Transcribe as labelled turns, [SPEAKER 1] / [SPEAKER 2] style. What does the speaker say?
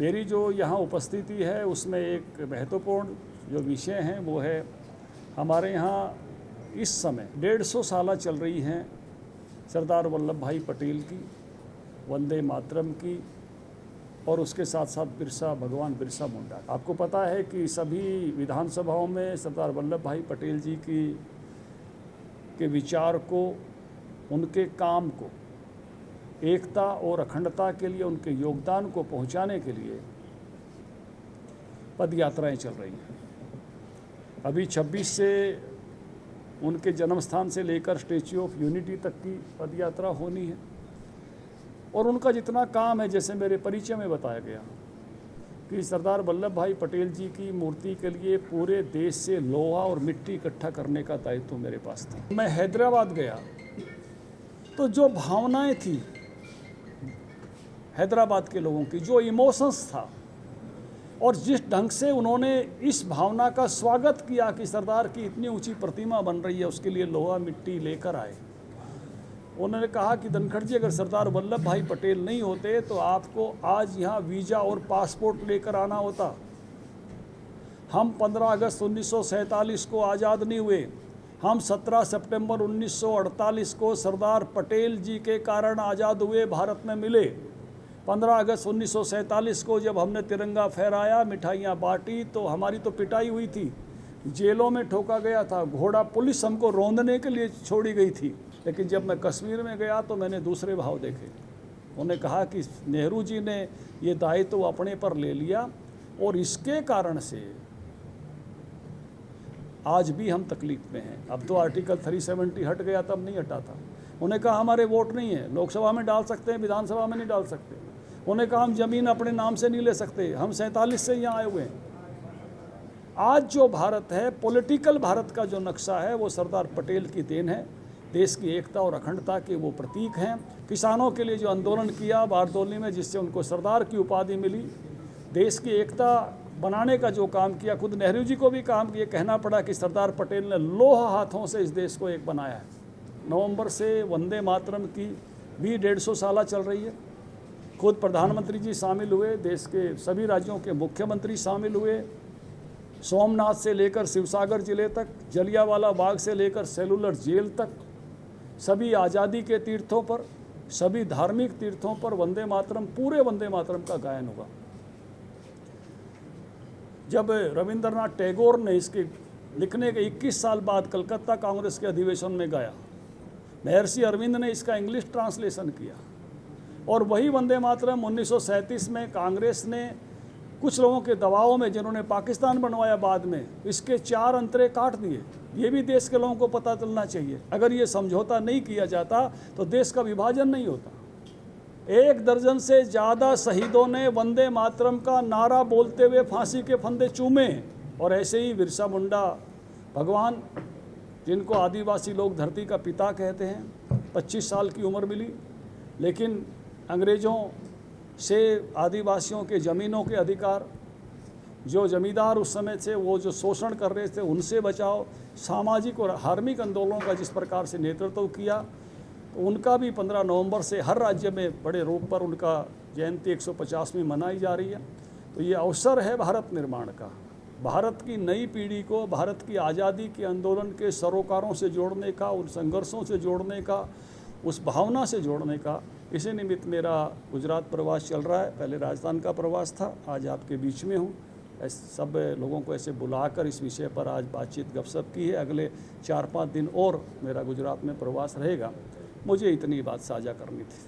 [SPEAKER 1] मेरी जो यहाँ उपस्थिति है उसमें एक महत्वपूर्ण जो विषय हैं वो है हमारे यहाँ इस समय 150 साल चल रही हैं सरदार वल्लभ भाई पटेल की, वंदे मातरम की और उसके साथ साथ भगवान बिरसा मुंडा। आपको पता है कि सभी विधानसभाओं में सरदार वल्लभ भाई पटेल जी के विचार को, उनके काम को, एकता और अखंडता के लिए उनके योगदान को पहुंचाने के लिए पद यात्राएं चल रही हैं। अभी 26 से उनके जन्म स्थान से लेकर स्टैच्यू ऑफ यूनिटी तक की पद यात्रा होनी है और उनका जितना काम है, जैसे मेरे परिचय में बताया गया कि सरदार वल्लभ भाई पटेल जी की मूर्ति के लिए पूरे देश से लोहा और मिट्टी इकट्ठा करने का दायित्व मेरे पास था। मैं हैदराबाद गया तो जो भावनाएं थी हैदराबाद के लोगों की, जो इमोशंस था और जिस ढंग से उन्होंने इस भावना का स्वागत किया कि सरदार की इतनी ऊंची प्रतिमा बन रही है, उसके लिए लोहा मिट्टी लेकर आए। उन्होंने कहा कि धनखड़ जी, अगर सरदार वल्लभ भाई पटेल नहीं होते तो आपको आज यहाँ वीज़ा और पासपोर्ट लेकर आना होता। हम 15 अगस्त 1947 को आज़ाद नहीं हुए, हम 17 सितंबर 1948 को सरदार पटेल जी के कारण आज़ाद हुए, भारत में मिले। 15 अगस्त 1947 को जब हमने तिरंगा फहराया, मिठाइयाँ बांटी, तो हमारी तो पिटाई हुई थी, जेलों में ठोका गया था, घोड़ा पुलिस हमको रौंदने के लिए छोड़ी गई थी। लेकिन जब मैं कश्मीर में गया तो मैंने दूसरे भाव देखे। उन्होंने कहा कि नेहरू जी ने ये दायित्व अपने पर ले लिया और इसके कारण से आज भी हम तकलीफ में हैं। अब तो आर्टिकल 370 हट गया, तब नहीं हटा था। उन्होंने कहा हमारे वोट नहीं है, लोकसभा में डाल सकते हैं, विधानसभा में नहीं डाल सकते। उन्होंने कहा हम ज़मीन अपने नाम से नहीं ले सकते, हम 47 से यहाँ आए हुए हैं। आज जो भारत है, पॉलिटिकल भारत का जो नक्शा है, वो सरदार पटेल की देन है। देश की एकता और अखंडता के वो प्रतीक हैं। किसानों के लिए जो आंदोलन किया बारदौली में, जिससे उनको सरदार की उपाधि मिली, देश की एकता बनाने का जो काम किया, खुद नेहरू जी को भी काम ये कहना पड़ा कि सरदार पटेल ने लोहा हाथों से इस देश को एक बनाया है। नवंबर से वंदे मातरम की भी 150 साल चल रही है। खुद प्रधानमंत्री जी शामिल हुए, देश के सभी राज्यों के मुख्यमंत्री शामिल हुए। सोमनाथ से लेकर शिवसागर जिले तक, जलियांवाला बाग से लेकर सेलुलर जेल तक, सभी आज़ादी के तीर्थों पर, सभी धार्मिक तीर्थों पर वंदे मातरम, पूरे वंदे मातरम का गायन होगा। जब रविंद्रनाथ टैगोर ने इसके लिखने के 21 साल बाद कलकत्ता कांग्रेस के अधिवेशन में गाया, महर्षि अरविंद ने इसका इंग्लिश ट्रांसलेशन किया और वही वंदे मातरम 1937 में कांग्रेस ने कुछ लोगों के दबाव में, जिन्होंने पाकिस्तान बनवाया बाद में, इसके 4 अंतरे काट दिए। ये भी देश के लोगों को पता चलना चाहिए। अगर ये समझौता नहीं किया जाता तो देश का विभाजन नहीं होता। 1 दर्जन से ज़्यादा शहीदों ने वंदे मातरम का नारा बोलते हुए फांसी के फंदे चूमे। और ऐसे ही बिरसा मुंडा भगवान, जिनको आदिवासी लोग धरती का पिता कहते हैं, 25 साल की उम्र मिली, लेकिन अंग्रेज़ों से आदिवासियों के ज़मीनों के अधिकार, जो जमींदार उस समय थे वो जो शोषण कर रहे थे, उनसे बचाव, सामाजिक और धार्मिक आंदोलनों का जिस प्रकार से नेतृत्व किया, तो उनका भी 15 नवंबर से हर राज्य में बड़े रूप पर उनका जयंती 150वीं मनाई जा रही है। तो ये अवसर है भारत निर्माण का, भारत की नई पीढ़ी को भारत की आज़ादी के आंदोलन के सरोकारों से जोड़ने का, उन संघर्षों से जोड़ने का, उस भावना से जोड़ने का। इसी निमित्त मेरा गुजरात प्रवास चल रहा है। पहले राजस्थान का प्रवास था, आज आपके बीच में हूँ। सब लोगों को ऐसे बुलाकर इस विषय पर आज बातचीत गपशप की है। अगले 4-5 दिन और मेरा गुजरात में प्रवास रहेगा। मुझे इतनी बात साझा करनी थी।